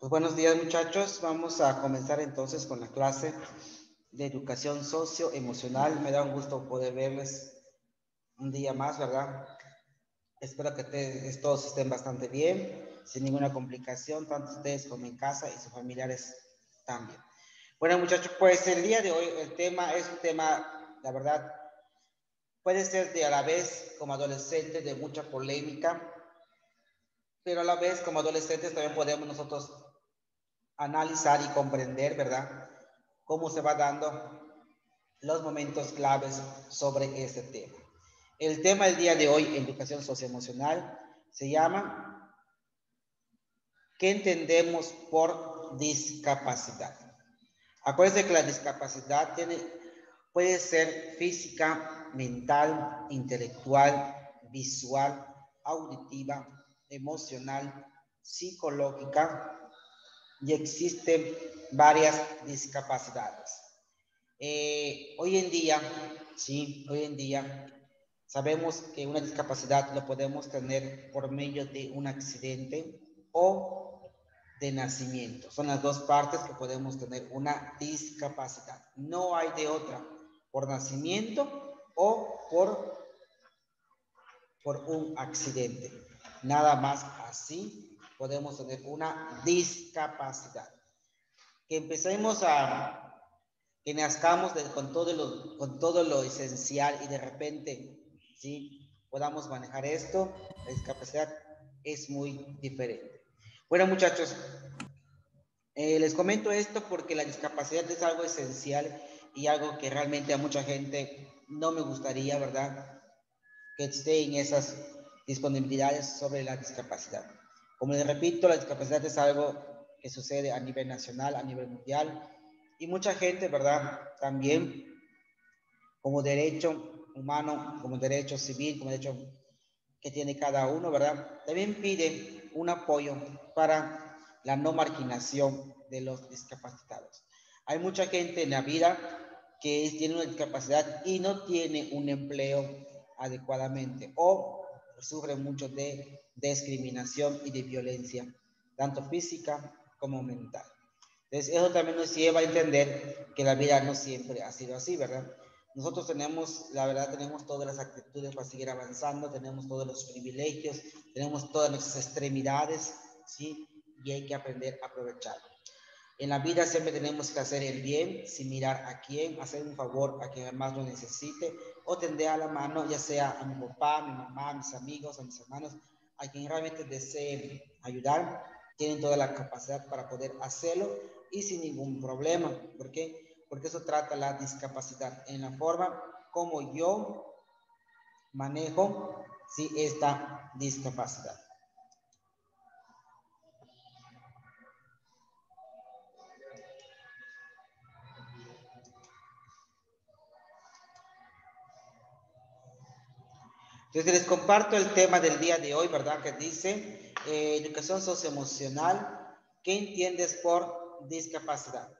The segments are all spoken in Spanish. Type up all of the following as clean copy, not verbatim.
Pues buenos días, muchachos. Vamos a comenzar entonces con la clase de educación socioemocional. Me da un gusto poder verles un día más, ¿verdad? Espero que todos estén bastante bien, sin ninguna complicación, tanto ustedes como en casa y sus familiares también. Bueno, muchachos, pues el día de hoy el tema es un tema, la verdad, puede ser de a la vez como adolescente de mucha polémica, pero a la vez como adolescentes también podemos nosotros analizar y comprender, ¿verdad?, cómo se va dando los momentos claves sobre este tema. El tema del día de hoy en educación socioemocional se llama ¿qué entendemos por discapacidad? Acuérdense que la discapacidad puede ser física, mental, intelectual, visual, auditiva, emocional, psicológica, y existen varias discapacidades. Hoy en día sabemos que una discapacidad lo podemos tener por medio de un accidente o de nacimiento. Son las dos partes que podemos tener una discapacidad. No hay de otra, por nacimiento o por un accidente. Nada más así podemos tener una discapacidad. Que empecemos que nazcamos con todo lo esencial y de repente, ¿sí?, podamos manejar esto, la discapacidad es muy diferente. Bueno, muchachos, les comento esto porque la discapacidad es algo esencial y algo que realmente a mucha gente no me gustaría, ¿verdad?, que esté en esas disponibilidades sobre la discapacidad. Como les repito, la discapacidad es algo que sucede a nivel nacional, a nivel mundial, y mucha gente, ¿verdad?, también como derecho humano, como derecho civil, como derecho que tiene cada uno, ¿verdad?, también pide un apoyo para la no marginación de los discapacitados. Hay mucha gente en la vida que tiene una discapacidad y no tiene un empleo adecuadamente o sufre mucho de discriminación y de violencia, tanto física como mental. Entonces, eso también nos lleva a entender que la vida no siempre ha sido así, ¿verdad? Nosotros tenemos, la verdad, tenemos todas las actitudes para seguir avanzando, tenemos todos los privilegios, tenemos todas nuestras extremidades, ¿sí? Y hay que aprender a aprovecharlo. En la vida siempre tenemos que hacer el bien sin mirar a quién, hacer un favor a quien más lo necesite o tender a la mano, ya sea a mi papá, a mi mamá, a mis amigos, a mis hermanos, a quien realmente desee ayudar, tienen toda la capacidad para poder hacerlo y sin ningún problema. ¿Por qué? Porque eso trata la discapacidad en la forma como yo manejo, ¿sí?, esta discapacidad. Entonces les comparto el tema del día de hoy, ¿verdad?, que dice educación socioemocional, ¿qué entiendes por discapacidad?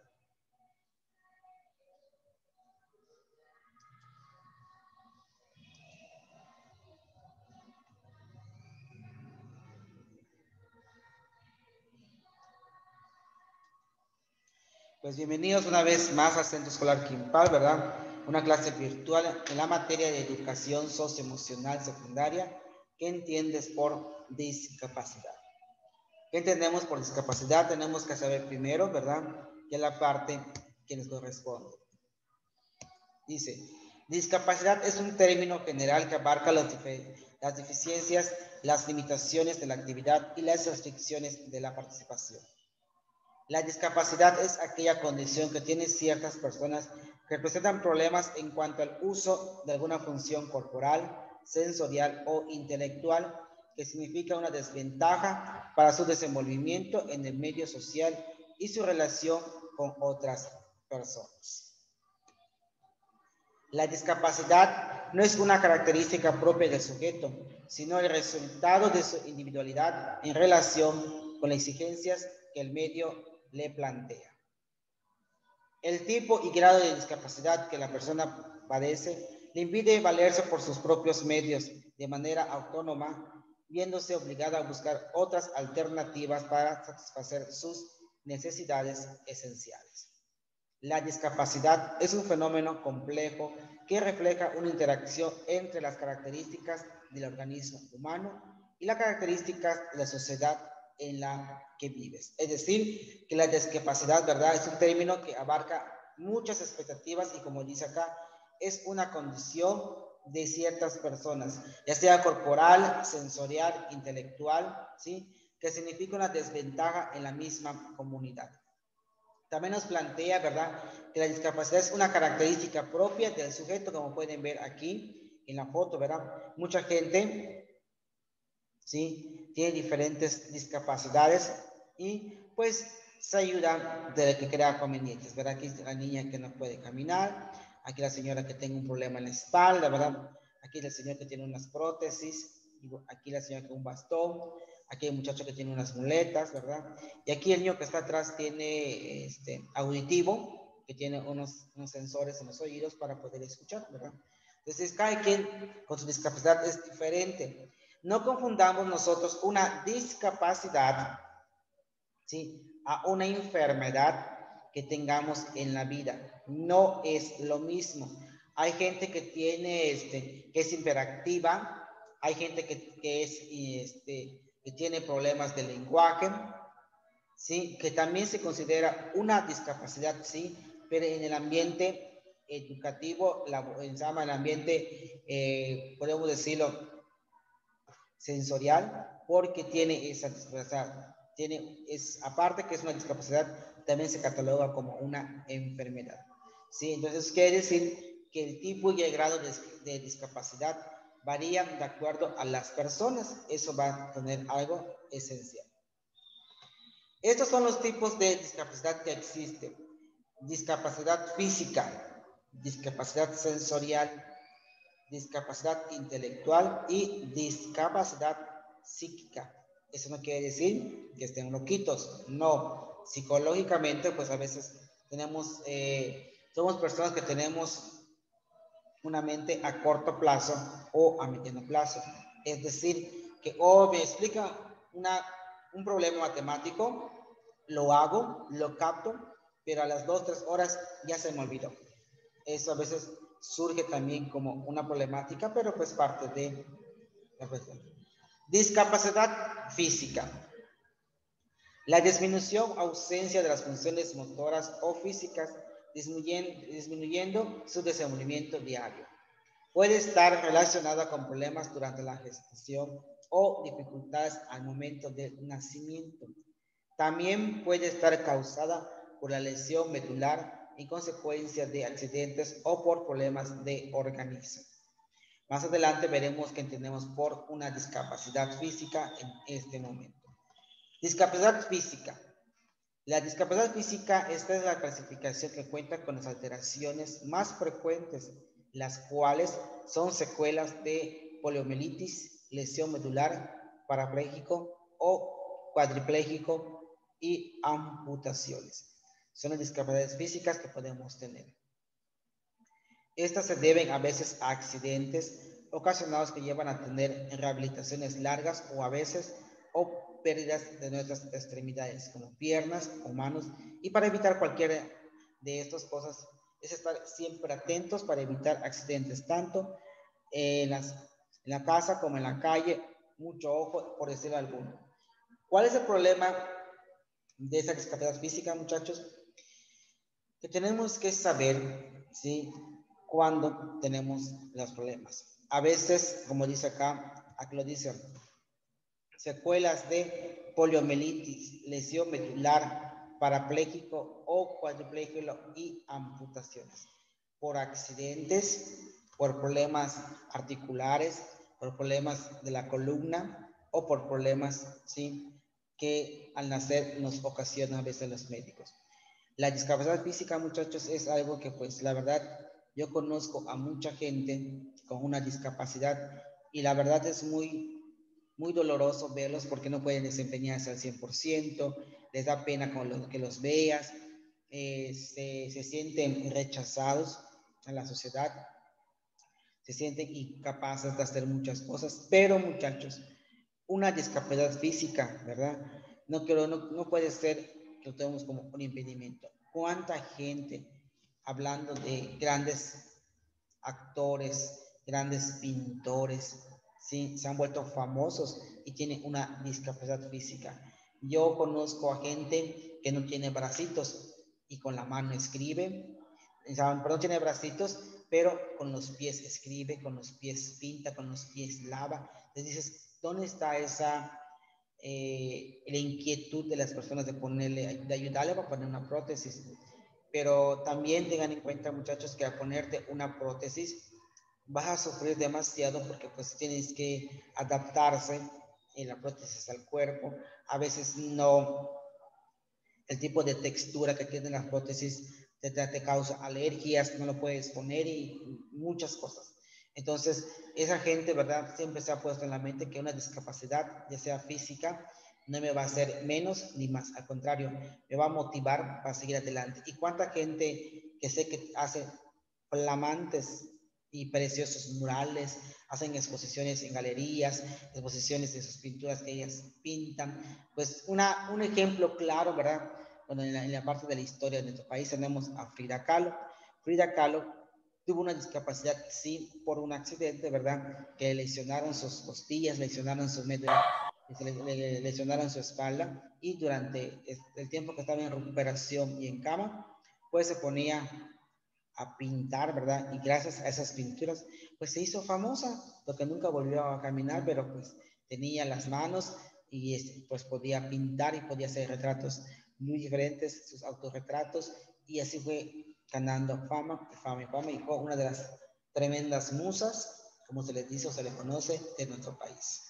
Pues bienvenidos una vez más al Centro Escolar Quimpal, ¿verdad? Una clase virtual en la materia de educación socioemocional secundaria. ¿Qué entiendes por discapacidad? ¿Qué entendemos por discapacidad? Tenemos que saber primero, ¿verdad?, que es la parte que nos corresponde. Dice, discapacidad es un término general que abarca las deficiencias, las limitaciones de la actividad y las restricciones de la participación. La discapacidad es aquella condición que tienen ciertas personas que presentan problemas en cuanto al uso de alguna función corporal, sensorial o intelectual, que significa una desventaja para su desenvolvimiento en el medio social y su relación con otras personas. La discapacidad no es una característica propia del sujeto, sino el resultado de su individualidad en relación con las exigencias que el medio le plantea. El tipo y grado de discapacidad que la persona padece le impide valerse por sus propios medios de manera autónoma viéndose obligada a buscar otras alternativas para satisfacer sus necesidades esenciales. La discapacidad es un fenómeno complejo que refleja una interacción entre las características del organismo humano y las características de la sociedad en la que vives. Es decir, que la discapacidad, ¿verdad?, es un término que abarca muchas expectativas y, como dice acá, es una condición de ciertas personas, ya sea corporal, sensorial, intelectual, ¿sí?, que significa una desventaja en la misma comunidad. También nos plantea, ¿verdad?, que la discapacidad es una característica propia del sujeto, como pueden ver aquí en la foto, ¿verdad? Mucha gente, ¿sí?, tiene diferentes discapacidades y pues se ayuda de lo que crea convenientes, ¿verdad? Aquí la niña que no puede caminar, aquí la señora que tiene un problema en la espalda, ¿verdad? Aquí el señor que tiene unas prótesis, aquí la señora con un bastón, aquí hay un muchacho que tiene unas muletas, ¿verdad? Y aquí el niño que está atrás tiene auditivo, que tiene unos sensores en los oídos para poder escuchar, ¿verdad? Entonces, cada quien con su discapacidad es diferente. No confundamos nosotros una discapacidad, ¿sí?, a una enfermedad que tengamos en la vida. No es lo mismo. Hay gente que tiene, que es hiperactiva, hay gente que tiene problemas de lenguaje, ¿sí?, que también se considera una discapacidad, sí, pero en el ambiente educativo, en el ambiente, podemos decirlo, sensorial, porque tiene esa discapacidad. Aparte que es una discapacidad, también se cataloga como una enfermedad, ¿sí? Entonces, quiere decir que el tipo y el grado de discapacidad varían de acuerdo a las personas. Eso va a tener algo esencial. Estos son los tipos de discapacidad que existen: discapacidad física, discapacidad sensorial, discapacidad intelectual y discapacidad psíquica. Eso no quiere decir que estén loquitos, no. Psicológicamente, pues a veces somos personas que tenemos una mente a corto plazo o a mediano plazo. Es decir, que me explica un problema matemático, lo hago, lo capto, pero a las 2-3 horas ya se me olvidó. Eso a veces surge también como una problemática, pero pues parte de la cuestión. Discapacidad física. La disminución o ausencia de las funciones motoras o físicas, disminuyendo su desenvolvimiento diario. Puede estar relacionada con problemas durante la gestación o dificultades al momento del nacimiento. También puede estar causada por la lesión medular en consecuencia de accidentes o por problemas de organismo. Más adelante veremos qué entendemos por una discapacidad física en este momento. Discapacidad física. La discapacidad física, esta es la clasificación que cuenta con las alteraciones más frecuentes, las cuales son secuelas de poliomielitis, lesión medular, parapléjico o cuadripléjico y amputaciones. Son las discapacidades físicas que podemos tener. Estas se deben a veces a accidentes ocasionados que llevan a tener rehabilitaciones largas o a veces pérdidas de nuestras extremidades como piernas o manos, y para evitar cualquiera de estas cosas es estar siempre atentos para evitar accidentes tanto en la casa como en la calle. Mucho ojo, por decir alguno. ¿Cuál es el problema de esa discapacidad física, muchachos? Que tenemos que saber, ¿sí?, cuando tenemos los problemas. A veces, como dice acá, aquí lo dice, secuelas de poliomielitis, lesión medular, parapléjico o cuadripléjico y amputaciones por accidentes, por problemas articulares, por problemas de la columna o por problemas, ¿sí?, que al nacer nos ocasionan a veces los médicos. La discapacidad física, muchachos, es algo que, pues, la verdad, yo conozco a mucha gente con una discapacidad y la verdad es muy doloroso verlos porque no pueden desempeñarse al 100%, les da pena con que los veas, se sienten rechazados en la sociedad, se sienten incapaces de hacer muchas cosas, pero muchachos, una discapacidad física, ¿verdad? No puede ser que lo tenemos como un impedimento. ¿Cuánta gente, hablando de grandes actores, grandes pintores, ¿sí? Se han vuelto famosos y tienen una discapacidad física? Yo conozco a gente que no tiene bracitos y con la mano escribe, pero no tiene bracitos, pero con los pies escribe, con los pies pinta, con los pies lava. Entonces dices, ¿dónde está esa la inquietud de las personas de ayudarle para poner una prótesis? Pero también tengan en cuenta, muchachos, que al ponerte una prótesis vas a sufrir demasiado porque pues tienes que adaptarse en la prótesis al cuerpo. A veces no, el tipo de textura que tienen las prótesis te causa alergias, no lo puedes poner y muchas cosas. Entonces, esa gente, ¿verdad? Siempre se ha puesto en la mente que una discapacidad, ya sea física, no me va a hacer menos ni más, al contrario, me va a motivar para seguir adelante. ¿Y cuánta gente que sé que hace flamantes y preciosos murales, hacen exposiciones en galerías, exposiciones de sus pinturas que ellas pintan? Pues un ejemplo claro, ¿verdad? Bueno, en la parte de la historia de nuestro país tenemos a Frida Kahlo. Frida Kahlo tuvo una discapacidad, sí, por un accidente, ¿verdad? Que lesionaron sus costillas, lesionaron su médula, lesionaron su espalda, y durante el tiempo que estaba en recuperación y en cama, pues se ponía a pintar, ¿verdad? Y gracias a esas pinturas, pues se hizo famosa, porque nunca volvió a caminar, pero pues tenía las manos y pues podía pintar y podía hacer retratos muy diferentes, sus autorretratos, y así fue ganando fama, fama y fama, y fue una de las tremendas musas, como se les dice o se les conoce, de nuestro país.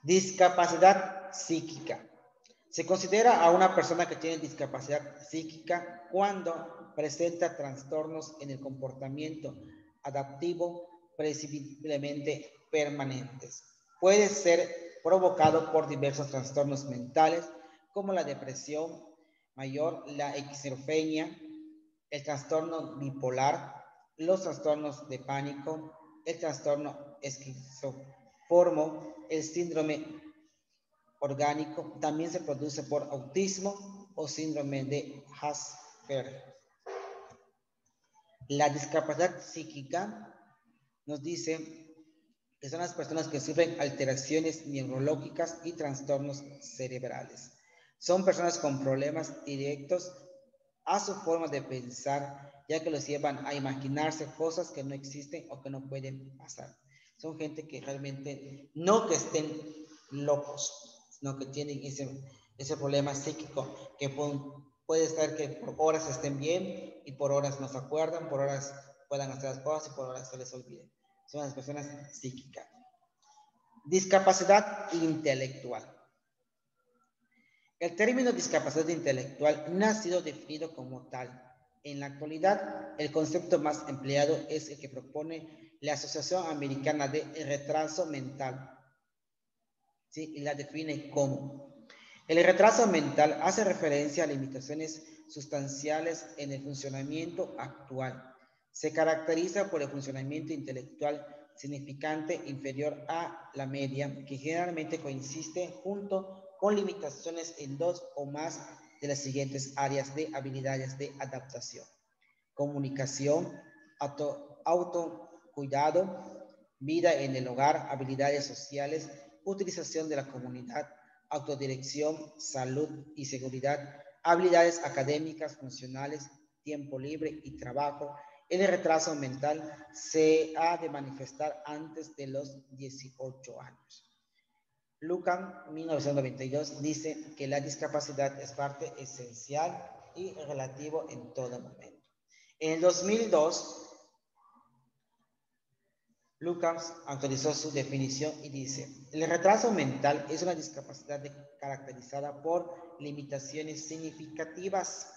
Discapacidad psíquica. Se considera a una persona que tiene discapacidad psíquica cuando presenta trastornos en el comportamiento adaptivo presumiblemente permanentes. Puede ser provocado por diversos trastornos mentales como la depresión mayor, la esquizofrenia, el trastorno bipolar, los trastornos de pánico, el trastorno esquizoformo, el síndrome orgánico. También se produce por autismo o síndrome de Asperger. La discapacidad psíquica nos dice que son las personas que sufren alteraciones neurológicas y trastornos cerebrales. Son personas con problemas directos a su forma de pensar, ya que los llevan a imaginarse cosas que no existen o que no pueden pasar. Son gente que realmente no que estén locos, sino que tienen ese problema psíquico, que puede estar que por horas estén bien y por horas no se acuerdan, por horas puedan hacer las cosas y por horas se les olviden. Son las personas psíquicas. Discapacidad intelectual. El término discapacidad intelectual no ha sido definido como tal. En la actualidad, el concepto más empleado es el que propone la Asociación Americana de Retraso Mental, ¿sí? Y la define como: el retraso mental hace referencia a limitaciones sustanciales en el funcionamiento actual. Se caracteriza por el funcionamiento intelectual significante inferior a la media, que generalmente coincide junto con limitaciones en dos o más de las siguientes áreas de habilidades de adaptación: comunicación, autocuidado, vida en el hogar, habilidades sociales, utilización de la comunidad, autodirección, salud y seguridad, habilidades académicas, funcionales, tiempo libre y trabajo. El retraso mental se ha de manifestar antes de los 18 años. Lucan, 1992, dice que la discapacidad es parte esencial y relativo en todo momento. En el 2002, Lucas actualizó su definición y dice: el retraso mental es una discapacidad caracterizada por limitaciones significativas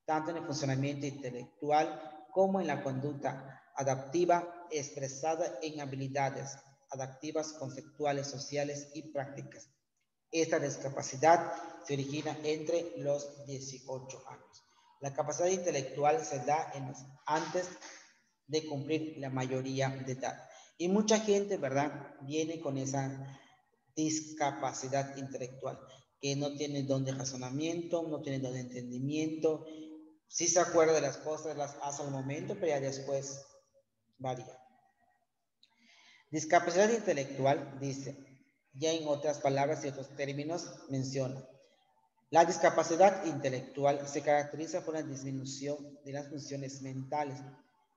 tanto en el funcionamiento intelectual como en la conducta adaptiva, expresada en habilidades adaptivas, conceptuales, sociales y prácticas. Esta discapacidad se origina entre los 18 años. La capacidad intelectual se da antes de cumplir la mayoría de edad. Y mucha gente, ¿verdad?, viene con esa discapacidad intelectual, que no tiene don de razonamiento, no tiene don de entendimiento, sí se acuerda de las cosas, las hace al momento, pero ya después varía. Discapacidad intelectual, dice, ya en otras palabras y otros términos, menciona. La discapacidad intelectual se caracteriza por la disminución de las funciones mentales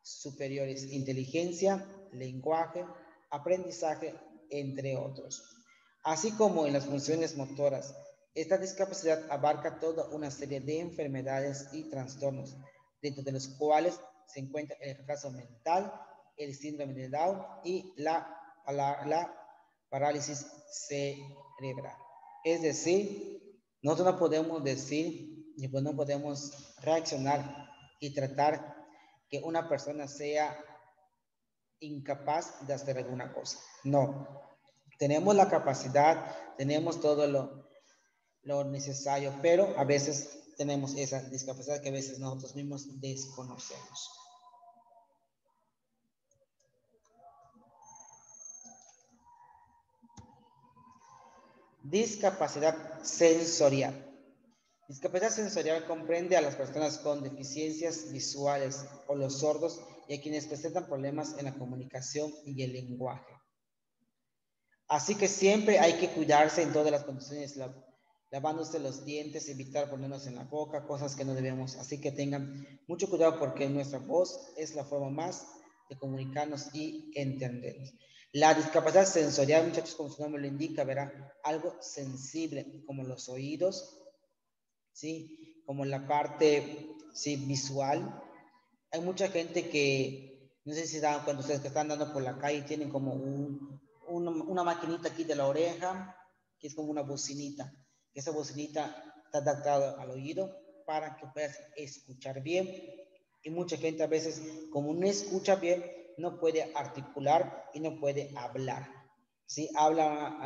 superiores, inteligencia, lenguaje, aprendizaje, entre otros. Así como en las funciones motoras, esta discapacidad abarca toda una serie de enfermedades y trastornos, dentro de los cuales se encuentra el retraso mental, el síndrome de Down y la parálisis cerebral. Es decir, nosotros no podemos decir, ni pues no podemos reaccionar y tratar que una persona sea incapaz de hacer alguna cosa. No. Tenemos la capacidad, tenemos todo lo necesario, pero a veces tenemos esa discapacidad que a veces nosotros mismos desconocemos. Discapacidad sensorial. Discapacidad sensorial comprende a las personas con deficiencias visuales o los sordos y a quienes presentan problemas en la comunicación y el lenguaje. Así que siempre hay que cuidarse en todas las condiciones, lavándose los dientes, evitar ponernos en la boca, cosas que no debemos. Así que tengan mucho cuidado porque nuestra voz es la forma más de comunicarnos y entendernos. La discapacidad sensorial, muchachos, como su nombre lo indica, verá, algo sensible como los oídos, ¿sí? Como la parte, ¿sí? Visual. Hay mucha gente que, no sé si se dan cuenta ustedes que están andando por la calle y tienen como una maquinita aquí de la oreja, que es como una bocinita. Esa bocinita está adaptada al oído para que puedas escuchar bien. Y mucha gente a veces, como no escucha bien, no puede articular y no puede hablar. ¿Sí? Habla,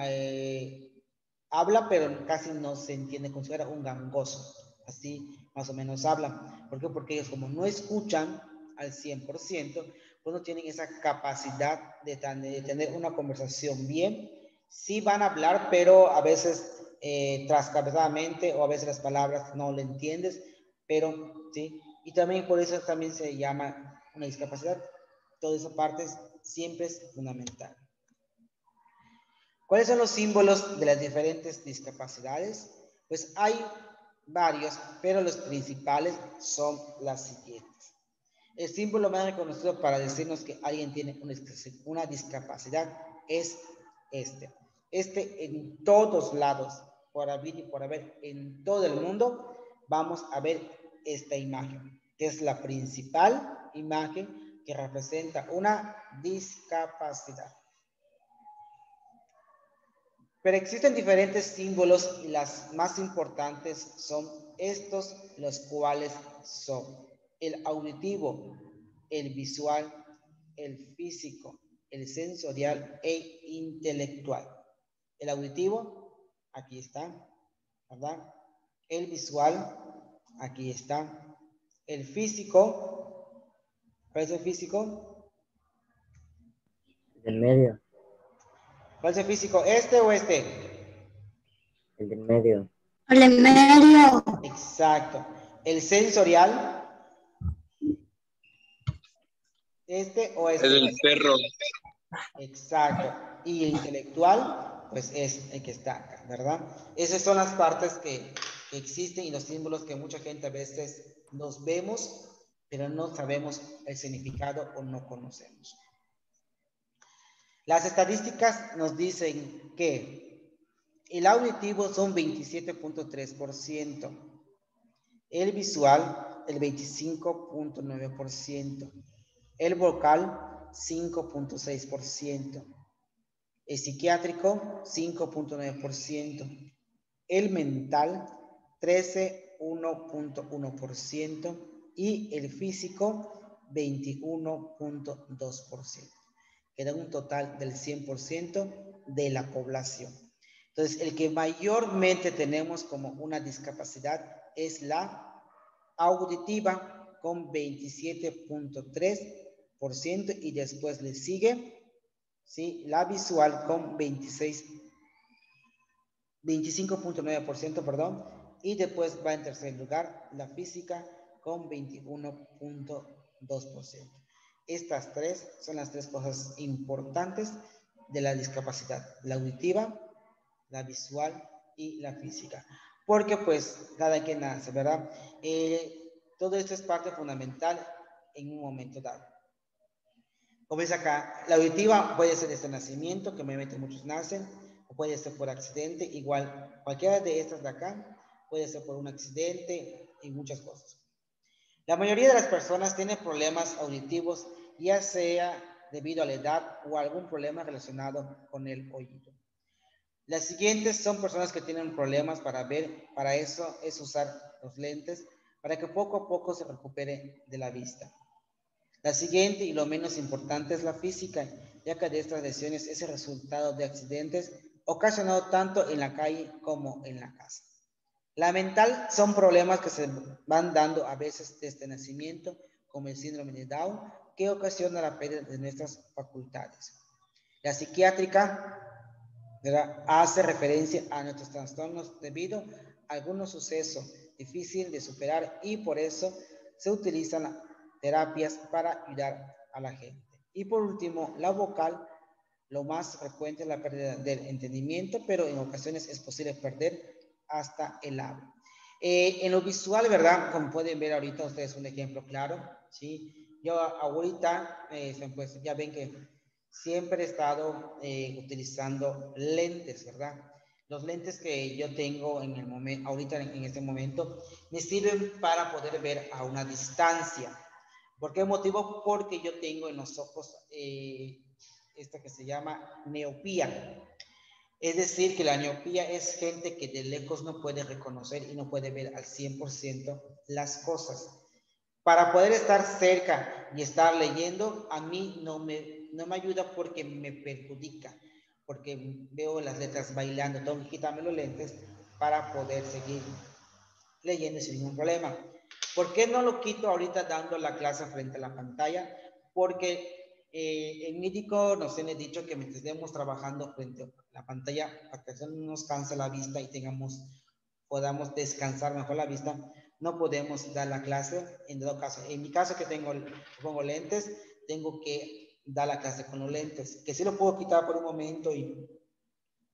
pero casi no se entiende, como si fuera un gangoso. Así más o menos hablan. ¿Por qué? Porque ellos como no escuchan al 100%, pues no tienen esa capacidad de tener una conversación bien. Sí van a hablar, pero a veces trascabezadamente o a veces las palabras no le entiendes, pero sí. Y también por eso también se llama una discapacidad. Toda esa parte siempre es fundamental. ¿Cuáles son los símbolos de las diferentes discapacidades? Pues hay varios, pero los principales son las siguientes. El símbolo más reconocido para decirnos que alguien tiene una discapacidad es este. Este en todos lados, por haber y por haber, en todo el mundo, vamos a ver esta imagen, que es la principal imagen que representa una discapacidad. Pero existen diferentes símbolos y las más importantes son estos, los cuales son el auditivo, el visual, el físico, el sensorial e intelectual. El auditivo, aquí está, ¿verdad? El visual, aquí está. El físico, ¿cuál es el físico? El del medio. ¿Cuál es el físico? ¿Este o este? El del medio. El del medio. Exacto. El sensorial, ¿este o este? Es el perro. Exacto. Y el intelectual, pues es el que está acá, ¿verdad? Esas son las partes que existen y los símbolos que mucha gente a veces los vemos, pero no sabemos el significado o no conocemos. Las estadísticas nos dicen que el auditivo son 27.3%, el visual el 25.9%, el vocal 5.6%, el psiquiátrico 5.9%, el mental 13.1% y el físico 21.2%. Queda un total del 100% de la población. Entonces, el que mayormente tenemos como una discapacidad es la auditiva con 27.3% y después le sigue, ¿sí? La visual con 26%. 25.9%, perdón, y después va en tercer lugar la física con 21.2%. Estas tres son las tres cosas importantes de la discapacidad: la auditiva, la visual y la física. Porque pues cada quien nace, ¿verdad? Todo esto es parte fundamental en un momento dado. Como ves acá, la auditiva puede ser desde nacimiento, que obviamente muchos nacen, o puede ser por accidente, igual cualquiera de estas de acá puede ser por un accidente y muchas cosas. La mayoría de las personas tienen problemas auditivos, ya sea debido a la edad o algún problema relacionado con el oído. Las siguientes son personas que tienen problemas para ver, para eso es usar los lentes, para que poco a poco se recupere de la vista. La siguiente y lo menos importante es la física, ya que de estas lesiones es el resultado de accidentes ocasionados tanto en la calle como en la casa. La mental son problemas que se van dando a veces desde nacimiento, como el síndrome de Down, que ocasiona la pérdida de nuestras facultades. La psiquiátrica, ¿verdad?, hace referencia a nuestros trastornos debido a algunos sucesos difíciles de superar y por eso se utilizan terapias para ayudar a la gente. Y por último, la vocal, lo más frecuente es la pérdida del entendimiento, pero en ocasiones es posible perder hasta el habla. En lo visual, ¿verdad? Como pueden ver ahorita ustedes un ejemplo claro, ¿sí? Yo ahorita, pues ya ven que siempre he estado utilizando lentes, ¿verdad? Los lentes que yo tengo en el momento, ahorita en este momento, me sirven para poder ver a una distancia. ¿Por qué motivo? Porque yo tengo en los ojos esta que se llama miopía. Es decir, que la miopía es gente que de lejos no puede reconocer y no puede ver al 100% las cosas. Para poder estar cerca y estar leyendo, a mí no me ayuda porque me perjudica, porque veo las letras bailando, tengo que quitarme los lentes para poder seguir leyendo sin ningún problema. ¿Por qué no lo quito ahorita dando la clase frente a la pantalla? Porque el médico nos tiene dicho que mientras estemos trabajando frente a la pantalla, para que no nos canse la vista y podamos descansar mejor la vista, no podemos dar la clase. En todo caso, en mi caso que pongo lentes, tengo que dar la clase con los lentes, que sí lo puedo quitar por un momento y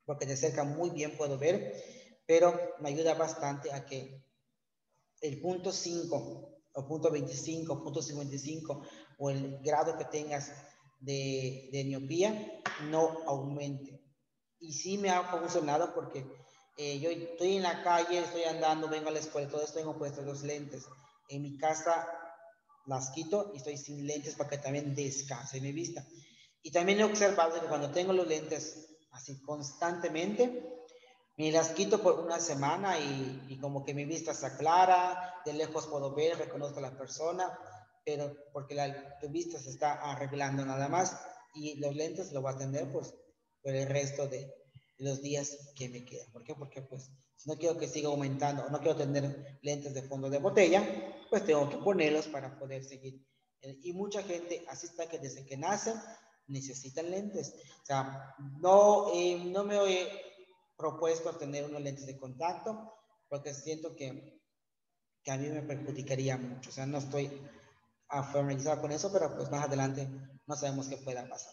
porque de cerca muy bien puedo ver, pero me ayuda bastante a que el punto 5 o punto 25, punto 55 o el grado que tengas de miopía no aumente. Y sí me ha funcionado porque yo estoy en la calle, estoy andando, vengo a la escuela, todo esto tengo puestos los lentes. En mi casa las quito y estoy sin lentes para que también descanse mi vista. Y también he observado que cuando tengo los lentes así constantemente, me las quito por una semana y como que mi vista se aclara, de lejos puedo ver, reconozco a la persona, pero porque la vista se está arreglando nada más y los lentes lo voy a tener pues por el resto de los días que me quedan. ¿Por qué? Porque pues si no quiero que siga aumentando o no quiero tener lentes de fondo de botella, pues tengo que ponerlos para poder seguir. Y mucha gente así está que desde que nacen necesitan lentes. O sea, no me propuesto tener unos lentes de contacto porque siento que a mí me perjudicaría mucho. O sea, no estoy familiarizado con eso, pero pues más adelante no sabemos qué pueda pasar.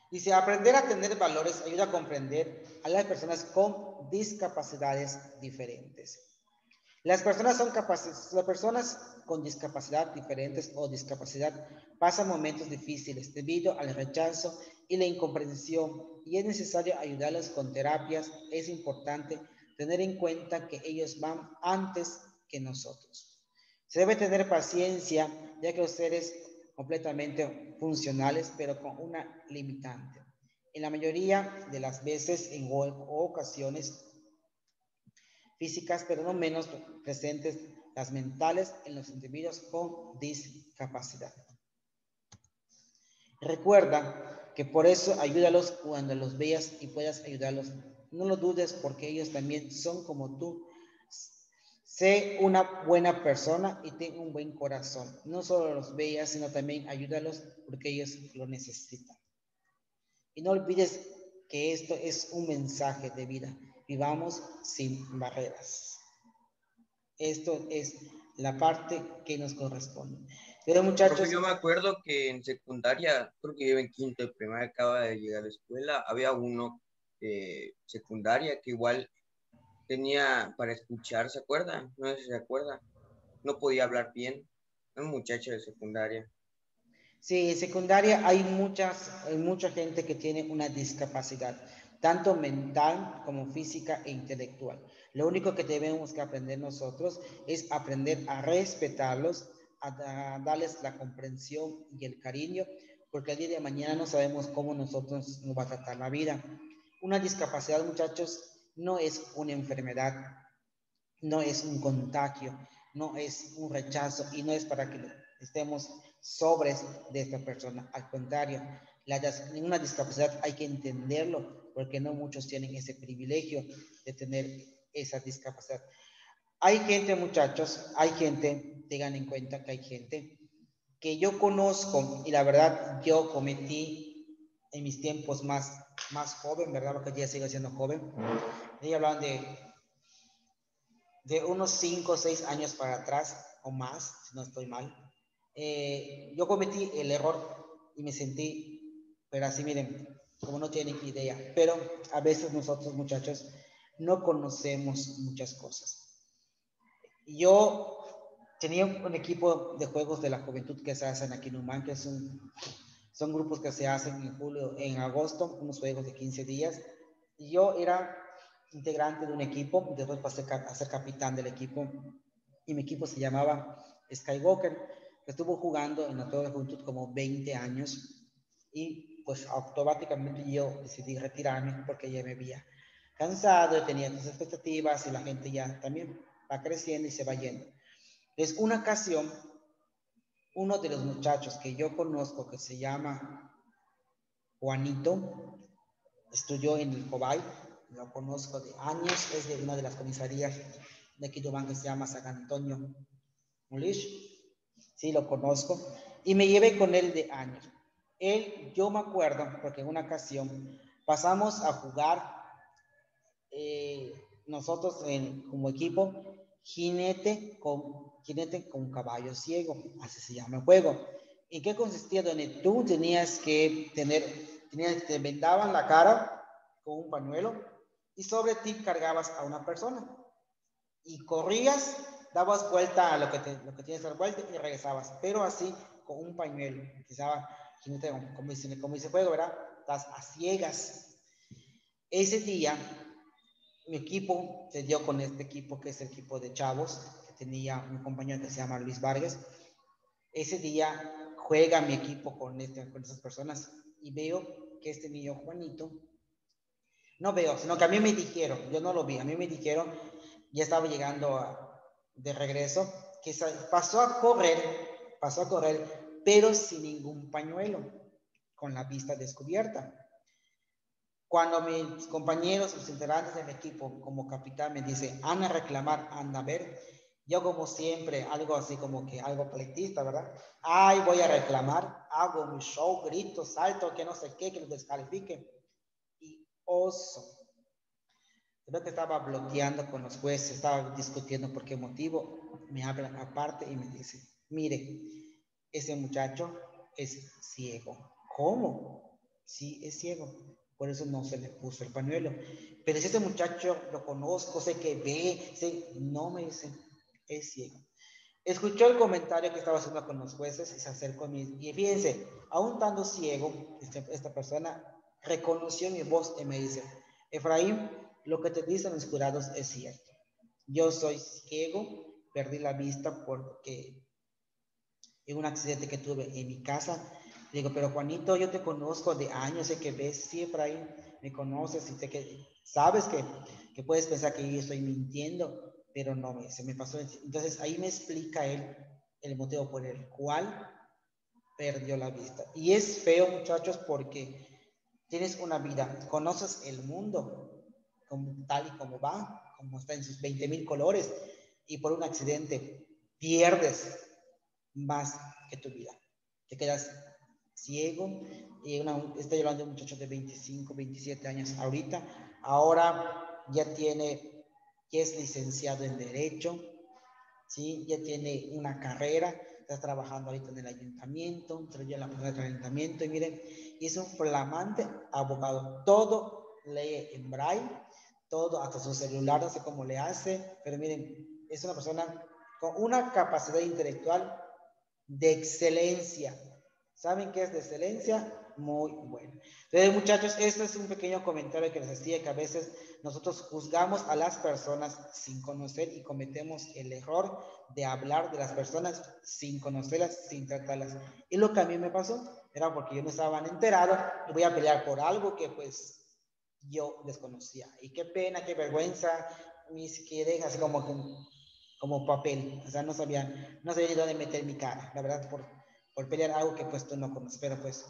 Dice, aprender a tener valores ayuda a comprender a las personas con discapacidades diferentes. Las personas con discapacidad diferentes o discapacidad pasan momentos difíciles debido al rechazo y la incomprensión y es necesario ayudarlos con terapias. Es importante tener en cuenta que ellos van antes que nosotros. Se debe tener paciencia ya que los seres completamente funcionales pero con una limitante. En la mayoría de las veces en ocasiones físicas, pero no menos presentes las mentales en los individuos con discapacidad. Recuerda que por eso ayúdalos cuando los veas y puedas ayudarlos. No lo dudes porque ellos también son como tú. Sé una buena persona y ten un buen corazón. No solo los veas, sino también ayúdalos porque ellos lo necesitan. Y no olvides que esto es un mensaje de vida. Vivamos sin barreras. Esto es la parte que nos corresponde. Pero muchachos... Profe, yo me acuerdo que en secundaria, creo que yo en quinto de primaria acaba de llegar a la escuela, había uno de secundaria que igual tenía para escuchar, ¿se acuerdan? No sé si se acuerdan. No podía hablar bien. Era un muchacho de secundaria. Sí, en secundaria hay mucha gente que tiene una discapacidad, tanto mental como física e intelectual. Lo único que tenemos que aprender nosotros es aprender a respetarlos, a darles la comprensión y el cariño, porque el día de mañana no sabemos cómo nosotros nos va a tratar la vida. Una discapacidad, muchachos, no es una enfermedad, no es un contagio, no es un rechazo y no es para que estemos sobres de esta persona. Al contrario, una discapacidad hay que entenderlo porque no muchos tienen ese privilegio de tener esa discapacidad. Hay gente, muchachos, hay gente, tengan en cuenta que hay gente que yo conozco y la verdad yo cometí en mis tiempos más joven, ¿verdad? Porque ya sigo siendo joven. Ellos hablaban de unos 5 o 6 años para atrás o más, si no estoy mal. Yo cometí el error y me sentí, pero así miren, como no tienen idea, pero a veces nosotros muchachos no conocemos muchas cosas. Yo tenía un equipo de juegos de la juventud que se hacen aquí en Humán, que son grupos que se hacen en julio, en agosto, unos juegos de 15 días, y yo era integrante de un equipo, después pasé a ser capitán del equipo, y mi equipo se llamaba Skywalker, que estuvo jugando en la Torre de Juventud como 20 años, y pues automáticamente yo decidí retirarme porque ya me veía cansado, tenía tus expectativas y la gente ya también va creciendo y se va yendo. Es una ocasión, uno de los muchachos que yo conozco que se llama Juanito, estudió en el Cobay, lo conozco de años, es de una de las comisarías de Quitobán que se llama San Antonio Mulish, sí lo conozco, y me llevé con él de años. Yo me acuerdo, porque en una ocasión pasamos a jugar nosotros como equipo, jinete con caballo ciego, así se llama el juego. ¿En qué consistía? Donde tú te vendaban la cara con un pañuelo y sobre ti cargabas a una persona y corrías, dabas vuelta a lo que tienes que dar vuelta y regresabas, pero así con un pañuelo, que se llama jinete, como dice el juego, ¿verdad? Estás a ciegas. Ese día mi equipo se dio con este equipo que es el equipo de chavos, que tenía un compañero que se llama Luis Vargas. Ese día juega mi equipo con esas personas y veo que este niño Juanito, no veo, sino que a mí me dijeron, yo no lo vi, a mí me dijeron, ya estaba llegando de regreso, que pasó a correr, pero sin ningún pañuelo, con la vista descubierta. Cuando mis compañeros, los integrantes del equipo, como capitán, me dicen, anda a reclamar, anda a ver, yo como siempre, algo así como que algo pleitista, ¿verdad? Ay, voy a reclamar, hago mi show, grito, salto, que no sé qué, que los descalifique. Y oso. Creo que estaba bloqueando con los jueces, estaba discutiendo por qué motivo, me hablan aparte y me dice, mire, ese muchacho es ciego. ¿Cómo? Sí, es ciego. Por eso no se le puso el pañuelo. Pero si ese muchacho lo conozco, sé que ve, no me dice, es ciego. Escuchó el comentario que estaba haciendo con los jueces y se acercó a mí. Y fíjense, aún estando ciego, esta persona reconoció mi voz y me dice, Efraín, lo que te dicen los jurados es cierto. Yo soy ciego, perdí la vista porque en un accidente que tuve en mi casa. Digo, pero Juanito, yo te conozco de años, sé que ves, sí, Efraín, me conoces y sé que sabes que puedes pensar que yo estoy mintiendo, pero no, se me pasó. Entonces ahí me explica él el motivo por el cual perdió la vista. Y es feo, muchachos, porque tienes una vida, conoces el mundo tal y como va, como está en sus 20,000 colores, y por un accidente pierdes más que tu vida. Te quedas ciego, y estoy hablando de un muchacho de 25, 27 años ahorita, ahora ya es licenciado en Derecho, ¿sí? Ya tiene una carrera, está trabajando ahorita en el ayuntamiento, trayó la persona del ayuntamiento, y miren, es un flamante abogado, todo lee en braille, todo, hasta su celular, no sé cómo le hace, pero miren, es una persona con una capacidad intelectual de excelencia. ¿Saben qué es de excelencia? Muy bueno. Entonces, muchachos, este es un pequeño comentario que les decía, que a veces nosotros juzgamos a las personas sin conocer y cometemos el error de hablar de las personas sin conocerlas, sin tratarlas. Y lo que a mí me pasó era porque yo no estaba enterado y voy a pelear por algo que pues yo desconocía. Y qué pena, qué vergüenza, ni siquiera así como papel, o sea, no sabía ni dónde meter mi cara, la verdad, por pelear algo que pues tú no conoces, pero pues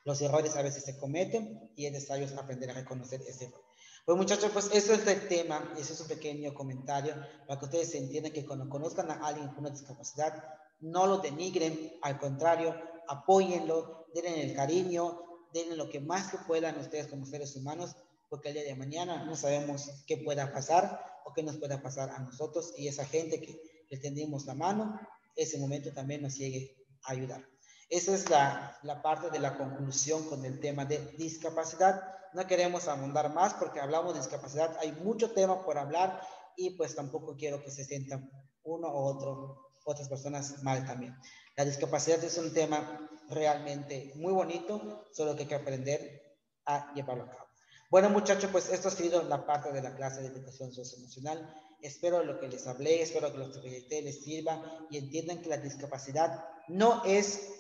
los errores a veces se cometen y es necesario aprender a reconocer ese error. Pues muchachos, pues eso es el tema, eso es un pequeño comentario para que ustedes entiendan que cuando conozcan a alguien con una discapacidad, no lo denigren, al contrario, apóyenlo, denle el cariño, denle lo que más que puedan ustedes como seres humanos, porque el día de mañana no sabemos qué pueda pasar o qué nos pueda pasar a nosotros, y esa gente que le tendimos la mano, ese momento también nos llegue a ayudar. Esa es la parte de la conclusión con el tema de discapacidad. No queremos abundar más porque hablamos de discapacidad, hay mucho tema por hablar y pues tampoco quiero que se sientan uno u otras personas mal también. La discapacidad es un tema realmente muy bonito, solo que hay que aprender a llevarlo a cabo. Bueno, muchachos, pues esto ha sido la parte de la clase de educación socioemocional. Espero lo que les hablé, espero que lo que les sirva y entiendan que la discapacidad no es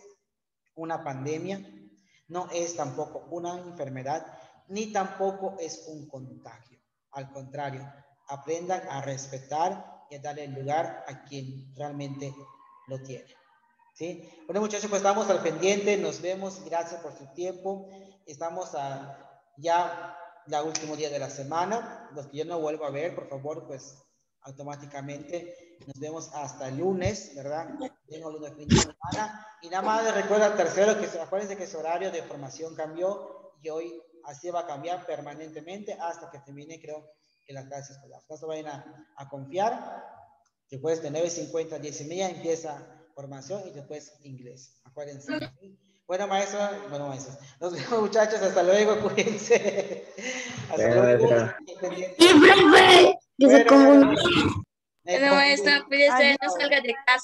una pandemia, no es tampoco una enfermedad, ni tampoco es un contagio. Al contrario, aprendan a respetar y a darle el lugar a quien realmente lo tiene. ¿Sí? Bueno, muchachos, pues estamos al pendiente, nos vemos, gracias por su tiempo. Estamos ya el último día de la semana. Los que yo no vuelvo a ver, por favor, pues automáticamente nos vemos hasta el lunes, ¿verdad? Tengo el lunes fin de semana. Y nada más les recuerdo al tercero que acuérdense que su horario de formación cambió y hoy así va a cambiar permanentemente hasta que termine, creo, que las clases escolares. No se vayan a confiar. Después de 9:50 a 10:30 empieza formación y después inglés. Acuérdense. Bueno, maestros. Nos vemos, muchachos. Hasta luego. Cuídense. Hasta luego. Y profe, que se comunique. No, maestra, cuídese, no salga de casa.